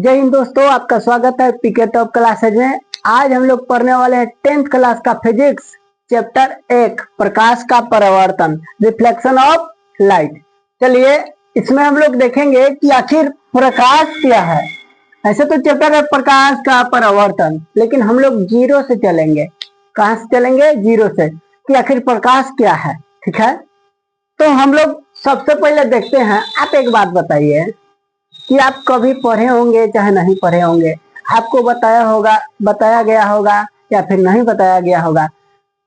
जय हिंद दोस्तों, आपका स्वागत है पीके टॉप क्लासेज में। आज हम लोग पढ़ने वाले हैं 10th क्लास का फिजिक्स चैप्टर 1 प्रकाश का परावर्तन, रिफ्लेक्शन ऑफ लाइट। चलिए इसमें हम लोग देखेंगे कि आखिर प्रकाश क्या है। ऐसे तो चैप्टर है प्रकाश का परावर्तन, लेकिन हम लोग जीरो से चलेंगे। कहाँ से चलेंगे? जीरो से, कि आखिर प्रकाश क्या है। ठीक है, तो हम लोग सबसे पहले देखते हैं। आप एक बात बताइए कि आप कभी पढ़े होंगे चाहे नहीं पढ़े होंगे, आपको बताया गया होगा या फिर नहीं बताया गया होगा।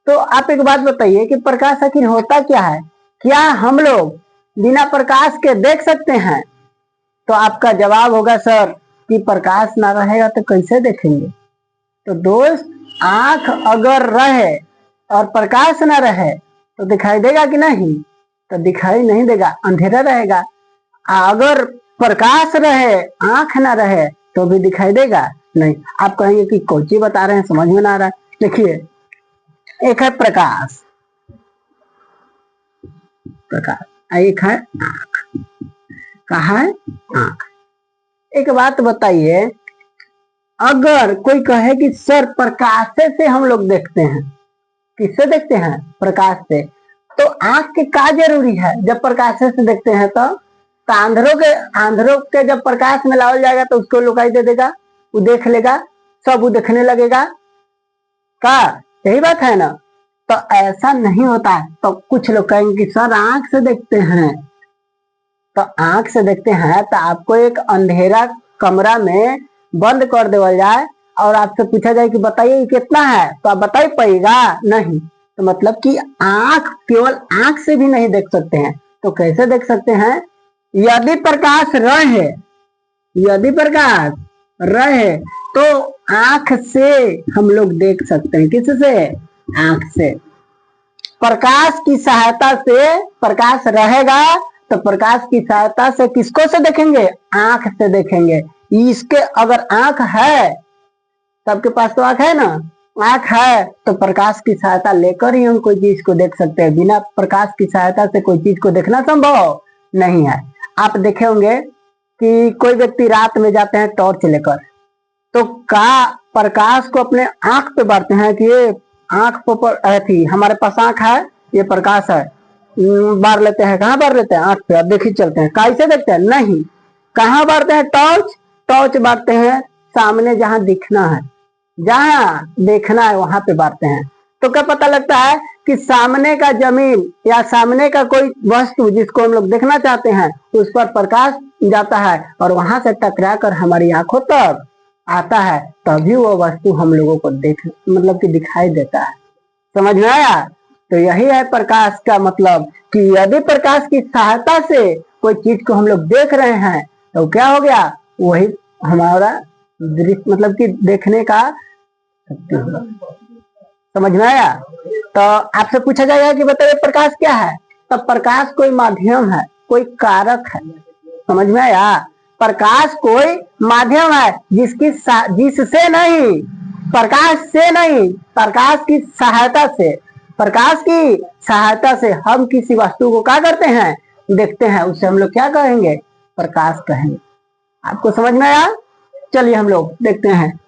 तो आप एक बात बताइए कि प्रकाश आखिर होता क्या है। क्या हम लोग बिना प्रकाश के देख सकते हैं? तो आपका जवाब होगा सर कि प्रकाश ना रहेगा तो कैसे देखेंगे। तो दोस्त, आंख अगर रहे और प्रकाश ना रहे तो दिखाई देगा कि नहीं? तो दिखाई नहीं देगा, अंधेरा रहेगा। अगर प्रकाश रहे आंख ना रहे तो भी दिखाई देगा नहीं। आप कहेंगे कि कोची बता रहे हैं, समझ में ना आ रहा है। देखिए, एक है प्रकाश, एक है आंख। कहा है? आंख। एक बात बताइए, अगर कोई कहे कि सर प्रकाश से हम लोग देखते हैं, किससे देखते हैं? प्रकाश से। तो आंख के क्या जरूरी है जब प्रकाश से देखते हैं? तो आंधरों के जब प्रकाश में लाया जाएगा तो उसको लुकाई दे देगा, वो देख लेगा, सब वो देखने लगेगा। का यही बात है ना? तो ऐसा नहीं होता है। तो कुछ लोग कहेंगे कि सर आंख से देखते हैं। तो आंख से देखते हैं तो आपको एक अंधेरा कमरा में बंद कर देवा जाए और आपसे पूछा जाए कि बताइए कितना है, तो आप बता पाइएगा नहीं। तो मतलब कि आंख, केवल आंख से भी नहीं देख सकते हैं। तो कैसे देख सकते हैं? यदि प्रकाश रहे तो आंख से हम लोग देख सकते हैं। किससे? आंख से। प्रकाश की सहायता से, प्रकाश रहेगा तो प्रकाश की सहायता से किसको से देखेंगे? आंख से देखेंगे। इसके अगर आंख है, सबके पास तो आंख है ना, आंख है तो प्रकाश की सहायता लेकर ही हम कोई चीज को देख सकते हैं। बिना प्रकाश की सहायता से कोई चीज को देखना संभव नहीं है। आप देखे होंगे कि कोई व्यक्ति रात में जाते हैं टॉर्च लेकर, तो का प्रकाश को अपने आंख पे बारते हैं कि ये आंख पर थी, हमारे पास आंख है, ये प्रकाश है, बार लेते हैं। कहाँ बार लेते हैं? आंख पे। अब देखिए चलते हैं, कैसे देखते हैं? नहीं, कहाँ बारते हैं? टॉर्च बारते हैं सामने, जहां दिखना है, जहां देखना है वहां पे बारते हैं। तो क्या पता लगता है कि सामने का जमीन या सामने का कोई वस्तु जिसको हम लोग देखना चाहते हैं, उस पर प्रकाश जाता है और वहां से टकरा कर हमारी आंखों तक आता है, तभी वो वस्तु हम लोगों को मतलब कि दिखाई देता है। समझ में आया? तो यही है प्रकाश का मतलब, कि यदि प्रकाश की सहायता से कोई चीज को हम लोग देख रहे हैं तो क्या हो गया? वही हमारा दृश्य, मतलब कि देखने का शक्ति होगा। समझ में आया? तो आपसे पूछा जाएगा कि बताइए प्रकाश क्या है? तो प्रकाश कोई माध्यम है, कोई कारक है। समझ में आया? प्रकाश कोई माध्यम है जिससे नहीं, प्रकाश से नहीं, प्रकाश की सहायता से हम किसी वस्तु को क्या करते हैं? देखते हैं। उसे हम लोग क्या कहेंगे? प्रकाश कहेंगे। आपको समझ में आया? चलिए हम लोग देखते हैं।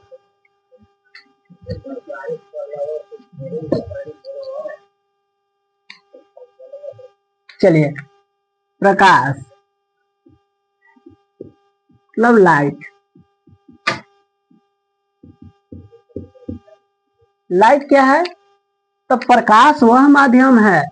चलिए, प्रकाश मतलब लाइट क्या है? तो प्रकाश वह माध्यम है,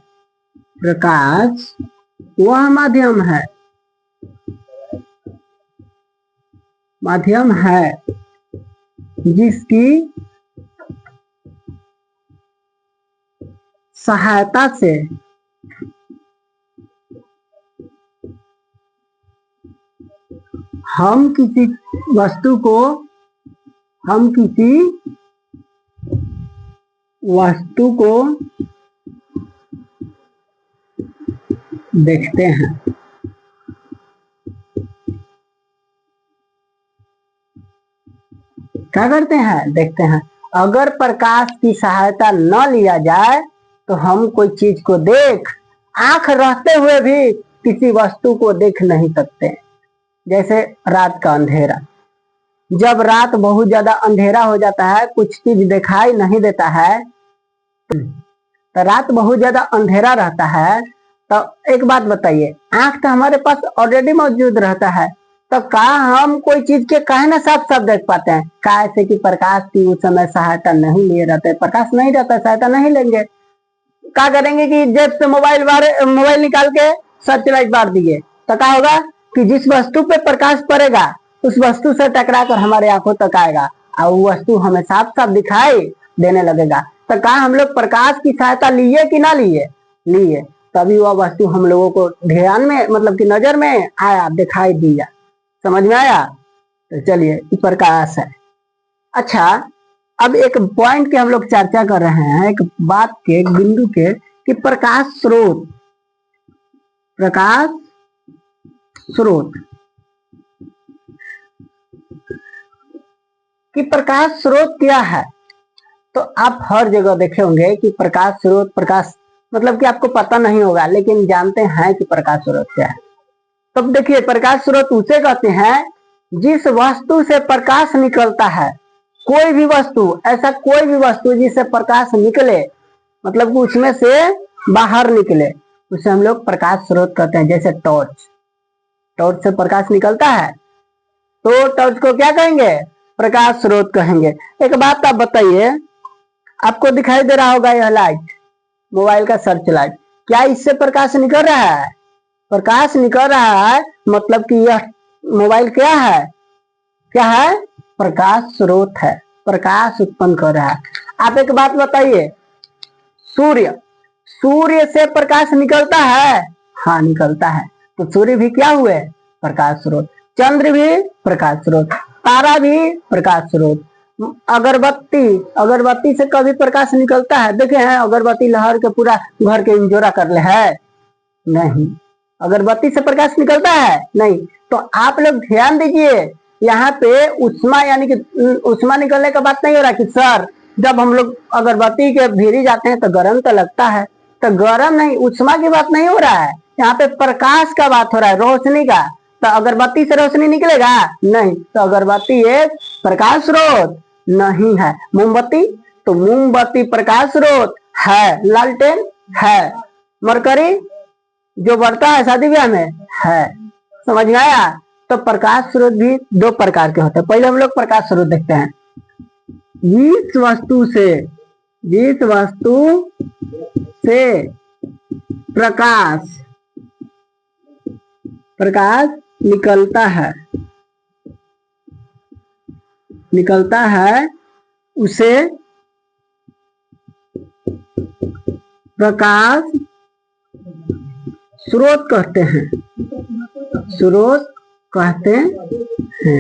जिसकी सहायता से हम किसी वस्तु को देखते हैं। क्या करते हैं? देखते हैं। अगर प्रकाश की सहायता न लिया जाए तो हम कोई चीज को आंख रहते हुए भी किसी वस्तु को देख नहीं सकते। जैसे रात का अंधेरा, जब रात बहुत ज्यादा अंधेरा हो जाता है, कुछ चीज दिखाई नहीं देता है, तो रात बहुत ज्यादा अंधेरा रहता है, तो एक बात बताइए, आंख तो हमारे पास ऑलरेडी मौजूद रहता है, तो का हम कोई चीज के काहे ना साफ साफ देख पाते हैं? का ऐसे कि प्रकाश की उस समय सहायता नहीं लिए रहते, प्रकाश नहीं रहता, सहायता नहीं लेंगे, क्या करेंगे कि जेब से मोबाइल निकाल के सर्च लाइट बार दिए, तो क्या होगा कि जिस वस्तु पे प्रकाश पड़ेगा उस वस्तु से टकरा कर हमारे आंखों तक आएगा और वो वस्तु हमें साफ साफ दिखाई देने लगेगा। तो कहा हम लोग प्रकाश की सहायता लिए कि ना लिए? लिए, तभी वह वस्तु हम लोगों को ध्यान में, मतलब कि नजर में आया, दिखाई दिया। समझ में आया? तो चलिए, प्रकाश है। अच्छा, अब एक पॉइंट के हम लोग चर्चा कर रहे हैं, एक बात के, एक बिंदु के, कि प्रकाश स्रोत, प्रकाश स्रोत, कि प्रकाश स्रोत क्या है। तो आप हर जगह देखे होंगे कि प्रकाश स्रोत, प्रकाश मतलब कि आपको पता नहीं होगा, लेकिन जानते हैं कि प्रकाश स्रोत क्या है। तब देखिए, प्रकाश स्रोत उसे कहते हैं जिस वस्तु से प्रकाश निकलता है, कोई भी वस्तु, ऐसा कोई भी वस्तु जिससे प्रकाश निकले, मतलब कि उसमें से बाहर निकले, उसे हम लोग प्रकाश स्रोत कहते हैं। जैसे टॉर्च, टॉर्च से प्रकाश निकलता है, तो टॉर्च को क्या कहेंगे? प्रकाश स्रोत कहेंगे। एक बात आप बताइए, आपको दिखाई दे रहा होगा यह लाइट, मोबाइल का सर्च लाइट, क्या इससे प्रकाश निकल रहा है? प्रकाश निकल रहा है, मतलब कि यह मोबाइल क्या है? क्या है? प्रकाश स्रोत है, प्रकाश उत्पन्न कर रहा है। आप एक बात बताइए, सूर्य, सूर्य से प्रकाश निकलता है? हाँ, निकलता है। तो सूर्य भी क्या हुए? प्रकाश स्रोत। चंद्र भी प्रकाश स्रोत, तारा भी प्रकाश स्रोत। अगरबत्ती, अगरबत्ती से कभी प्रकाश निकलता है? देखे हैं अगरबत्ती लहर के पूरा घर के इंजोरा कर ले है? नहीं। अगरबत्ती से प्रकाश निकलता है? नहीं। तो आप लोग ध्यान दीजिए, यहाँ पे उष्मा, यानी कि उष्मा निकलने का बात नहीं हो रहा कि सर जब हम लोग अगरबत्ती के भीरी जाते हैं तो गर्म तो लगता है, तो गर्म नहीं, उष्मा की बात नहीं हो रहा है, यहाँ पे प्रकाश का बात हो रहा है, रोशनी का। तो अगरबत्ती से रोशनी निकलेगा? नहीं। तो अगरबत्ती एक प्रकाश स्रोत नहीं है। मोमबत्ती, तो मोमबत्ती प्रकाश स्रोत है। लालटेन है। मरकरी जो बढ़ता है शादी ब्याह में है। समझ में आया? तो प्रकाश स्रोत भी दो प्रकार के होते हैं। पहले हम लोग प्रकाश स्रोत देखते हैं। जिस वस्तु से, जिस वस्तु से प्रकाश, प्रकाश निकलता है, निकलता है, उसे प्रकाश स्रोत कहते हैं, स्रोत कहते हैं।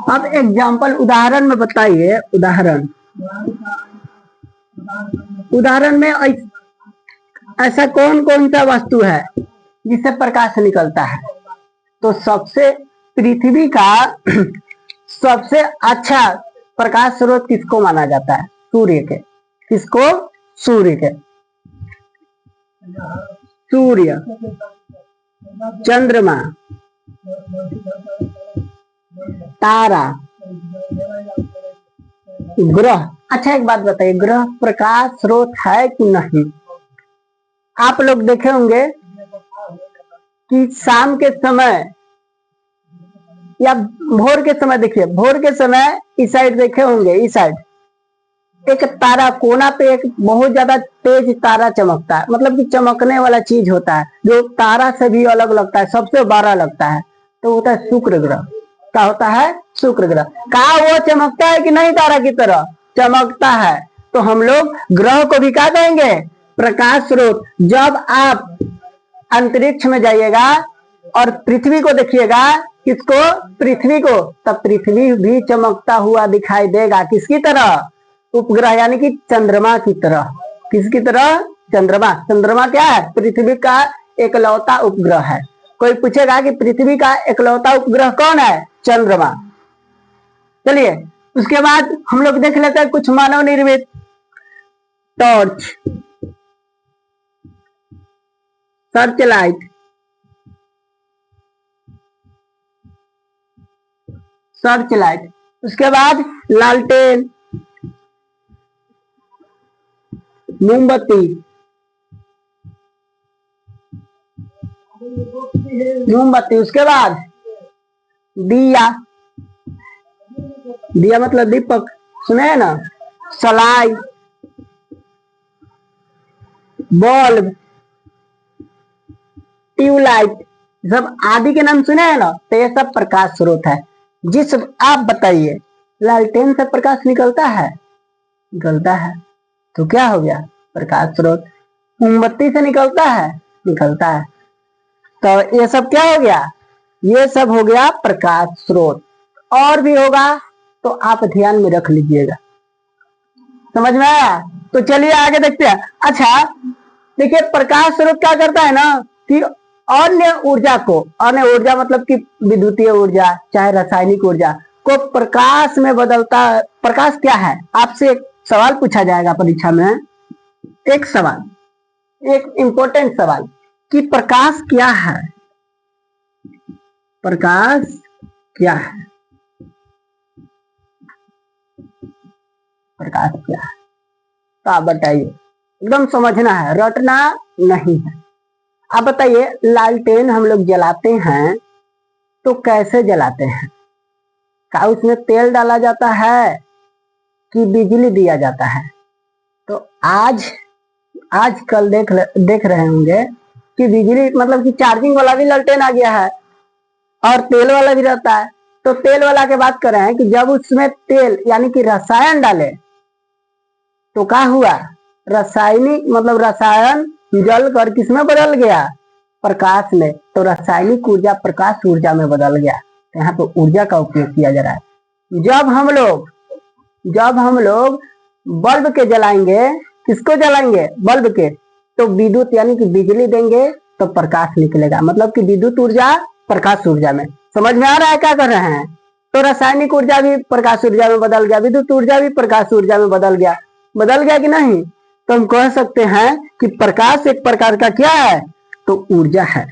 अब एग्जाम्पल, उदाहरण में बताइए, उदाहरण, उदाहरण में ऐसा कौन कौन सा वस्तु है जिससे प्रकाश निकलता है? तो सबसे, पृथ्वी का सबसे अच्छा प्रकाश स्रोत किसको माना जाता है? सूर्य के। किसको? सूर्य के। सूर्य, चंद्रमा, तारा, ग्रह। अच्छा, एक बात बताइए, ग्रह प्रकाश स्रोत है कि नहीं? आप लोग देखे होंगे कि शाम के समय या भोर के समय, देखिए भोर के समय इस साइड देखे होंगे, इस साइड एक तारा, कोना पे एक बहुत ज्यादा तेज तारा चमकता है, मतलब कि चमकने वाला चीज होता है, जो तारा से भी अलग लगता है, सबसे बड़ा लगता है, तो होता है शुक्र ग्रह। क्या होता है? शुक्र ग्रह। कहा वो चमकता है कि नहीं? तारा की तरह चमकता है। तो हम लोग ग्रह को भी क्या कहेंगे? प्रकाश स्रोत। जब आप अंतरिक्ष में जाइएगा और पृथ्वी को देखिएगा, किसको? पृथ्वी को, तब पृथ्वी भी चमकता हुआ दिखाई देगा। किसकी तरह? उपग्रह, यानी कि चंद्रमा की तरह। किसकी तरह? चंद्रमा। चंद्रमा क्या है? पृथ्वी का एकलौता उपग्रह है। कोई पूछेगा कि पृथ्वी का एकलौता उपग्रह कौन है? चंद्रमा। चलिए, उसके बाद हम लोग देख लेते हैं कुछ मानव निर्मित। Torch, search light, search light, उसके बाद लालटेन, मोमबत्ती, मोमबत्ती, उसके बाद दिया, दिया मतलब दीपक, सुने हैं ना, सलाई, बल्ब, ट्यूबलाइट, सब आदि के नाम सुने हैं ना, तो ये सब प्रकाश स्रोत है। जिस आप बताइए लालटेन से प्रकाश निकलता है, निकलता है, तो क्या हो गया, प्रकाश स्रोत। मोमबत्ती से निकलता है, निकलता है, तो ये सब क्या हो गया, ये सब हो गया प्रकाश स्रोत। और भी होगा तो आप ध्यान में रख लीजिएगा, समझ में आया। तो चलिए आगे देखते हैं। अच्छा देखिए, प्रकाश स्रोत क्या करता है ना कि अन्य ऊर्जा को, अन्य ऊर्जा मतलब कि विद्युतीय ऊर्जा चाहे रासायनिक ऊर्जा को प्रकाश में बदलता। प्रकाश क्या है, आपसे एक सवाल पूछा जाएगा परीक्षा में, एक सवाल, एक इंपॉर्टेंट सवाल कि प्रकाश क्या है, प्रकाश क्या है, प्रकाश क्या है, तो आप बताइए, एकदम समझना है, रटना नहीं है। आप बताइए, लालटेन हम लोग जलाते हैं तो कैसे जलाते हैं, क्या उसमें तेल डाला जाता है कि बिजली दिया जाता है। तो आजकल देख रहे होंगे कि बिजली मतलब कि चार्जिंग वाला भी लालटेन आ गया है और तेल वाला भी रहता है। तो तेल वाला की बात कर रहे हैं कि जब उसमें तेल यानी कि रसायन डाले तो क्या हुआ, रासायनिक मतलब रसायन जल कर किसमें बदल गया, प्रकाश में। तो रासायनिक ऊर्जा प्रकाश ऊर्जा में बदल गया। यहाँ पे ऊर्जा का उपयोग किया जा रहा है। जब हम लोग बल्ब के जलाएंगे, किसको जलाएंगे, बल्ब के, तो विद्युत यानी कि बिजली देंगे तो प्रकाश निकलेगा, मतलब कि विद्युत ऊर्जा प्रकाश ऊर्जा में। समझ में आ रहा है क्या कर रहे हैं। तो रासायनिक ऊर्जा भी प्रकाश ऊर्जा में बदल गया, विद्युत ऊर्जा भी प्रकाश ऊर्जा में बदल गया कि नहीं। तो हम कह सकते हैं कि प्रकाश एक प्रकार का क्या है, तो ऊर्जा है।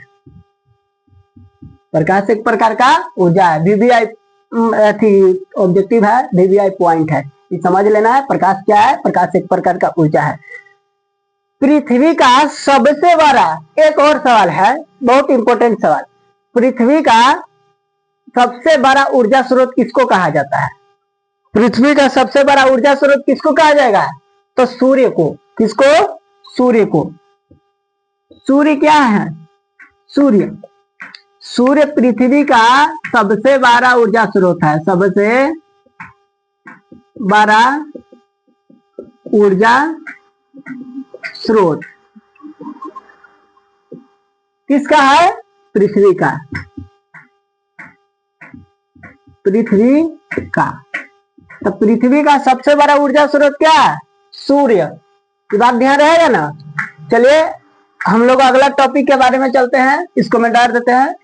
प्रकाश एक प्रकार का ऊर्जा है। वीवीआई ऑब्जेक्टिव है, वीवीआई पॉइंट है, ये समझ लेना है। प्रकाश क्या है, प्रकाश एक प्रकार का ऊर्जा है। पृथ्वी का सबसे बड़ा, एक और सवाल है, बहुत इंपॉर्टेंट सवाल, पृथ्वी का सबसे बड़ा ऊर्जा स्रोत किसको कहा जाता है। पृथ्वी का सबसे बड़ा ऊर्जा स्रोत किसको कहा जाएगा, तो सूर्य को। किसको, सूर्य को। सूर्य क्या है, सूर्य पृथ्वी का सबसे बड़ा ऊर्जा स्रोत है, सबसे बड़ा ऊर्जा स्रोत किसका है, पृथ्वी का, पृथ्वी का। तो पृथ्वी का सबसे बड़ा ऊर्जा स्रोत क्या है, सूर्य की बात ध्यान रहेगा ना। चलिए हम लोग अगला टॉपिक के बारे में चलते हैं, इसको मैं डाल देते हैं।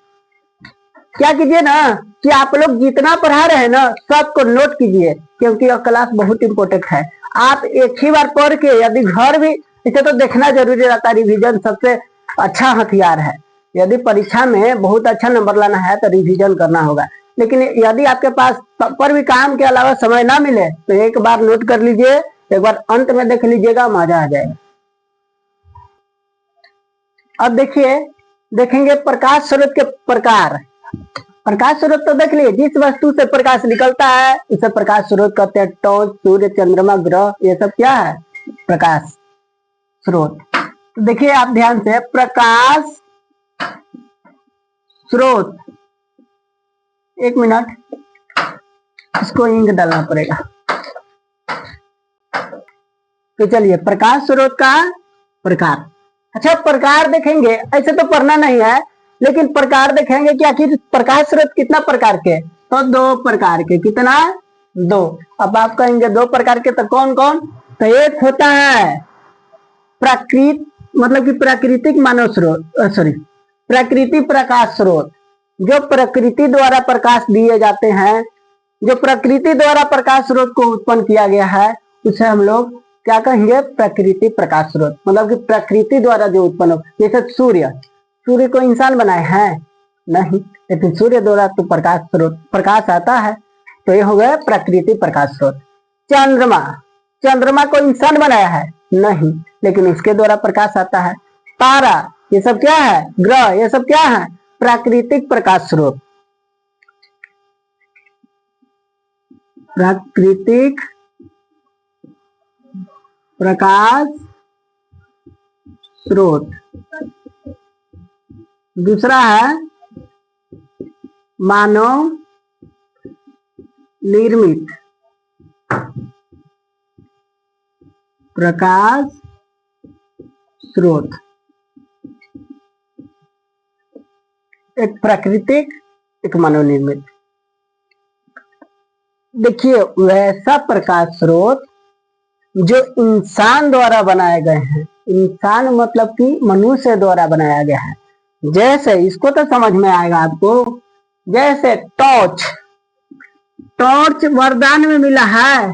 क्या कीजिए ना कि आप लोग जितना पढ़ा रहे हैं ना सबको नोट कीजिए, क्योंकि यह क्लास बहुत इंपॉर्टेंट है। आप एक ही बार पढ़ के यदि घर भी, इसे तो देखना जरूरी रहता है, रिवीजन सबसे अच्छा हथियार है। यदि परीक्षा में बहुत अच्छा नंबर लाना है तो रिवीजन करना होगा। लेकिन यदि आपके पास पर भी काम के अलावा समय ना मिले तो एक बार नोट कर लीजिए, एक बार अंत में देख लीजिएगा, मजा आ जाएगा। अब देखिए, देखेंगे प्रकाश स्रोत के प्रकार। प्रकाश स्रोत तो देख लिए, जिस वस्तु से प्रकाश निकलता है उसे प्रकाश स्रोत कहते हैं। टॉर्च, सूर्य, चंद्रमा, ग्रह, ये सब क्या है, प्रकाश स्रोत। तो देखिए आप ध्यान से, प्रकाश स्रोत, एक मिनट, इसको इंक डालना पड़ेगा। तो चलिए, प्रकाश स्रोत का प्रकार। अच्छा, प्रकार देखेंगे, ऐसे तो पढ़ना नहीं है, लेकिन प्रकार देखेंगे कि आखिर प्रकाश स्रोत कितना प्रकार के, तो दो प्रकार के। कितना, दो। अब आप कहेंगे दो प्रकार के, तो कौन कौन, तो एक होता है प्राकृतिक, मतलब कि प्राकृतिक मानव स्रोत, सॉरी प्राकृतिक प्रकाश स्रोत, जो प्रकृति द्वारा प्रकाश दिए जाते हैं, जो प्रकृति द्वारा प्रकाश स्रोत को उत्पन्न किया गया है, उसे हम लोग क्या कहेंगे, प्राकृतिक प्रकाश स्रोत। मतलब कि प्रकृति द्वारा जो उत्पन्न हो, जैसे सूर्य को इंसान बनाए हैं नहीं, लेकिन सूर्य द्वारा तो प्रकाश स्रोत, प्रकाश आता है, तो ये हो गया प्राकृतिक प्रकाश स्रोत। चंद्रमा, चंद्रमा को इंसान बनाया है? नहीं, लेकिन इसके द्वारा प्रकाश आता है। तारा, ये सब क्या है? ग्रह, ये सब क्या है? प्राकृतिक प्रकाश स्रोत। प्राकृतिक प्रकाश स्रोत। दूसरा है मानव निर्मित प्रकाश स्रोत। एक प्राकृतिक, एक मानव निर्मित। देखिए, वैसा प्रकाश स्रोत जो इंसान द्वारा बनाए गए हैं, इंसान मतलब कि मनुष्य द्वारा बनाया गया है। जैसे, इसको तो समझ में आएगा आपको, जैसे टॉर्च, टॉर्च वरदान में मिला है?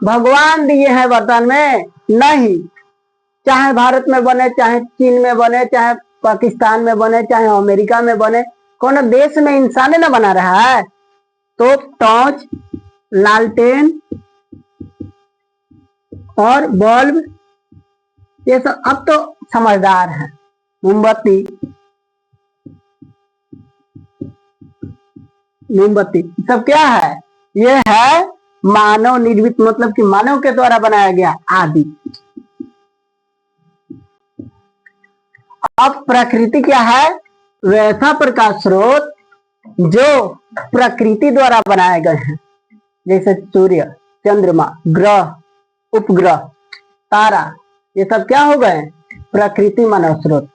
भगवान दिए हैं वरदान में? नहीं। चाहे भारत में बने, चाहे चीन में बने, चाहे पाकिस्तान में बने, चाहे अमेरिका में बने, कौन देश में इंसान न बना रहा है? तो टॉर्च, लालटेन और बल्ब, ये सब अब तो समझदार हैं। मोमबत्ती, मोमबत्ती सब क्या है? ये है मानव निर्मित, मतलब कि मानव के द्वारा बनाया गया आदि। अब प्रकृति क्या है? वैसा प्रकाश स्रोत जो प्रकृति द्वारा बनाए गए हैं, जैसे सूर्य, चंद्रमा, ग्रह, उपग्रह, तारा, ये सब क्या हो गए? प्रकृति मानव स्रोत।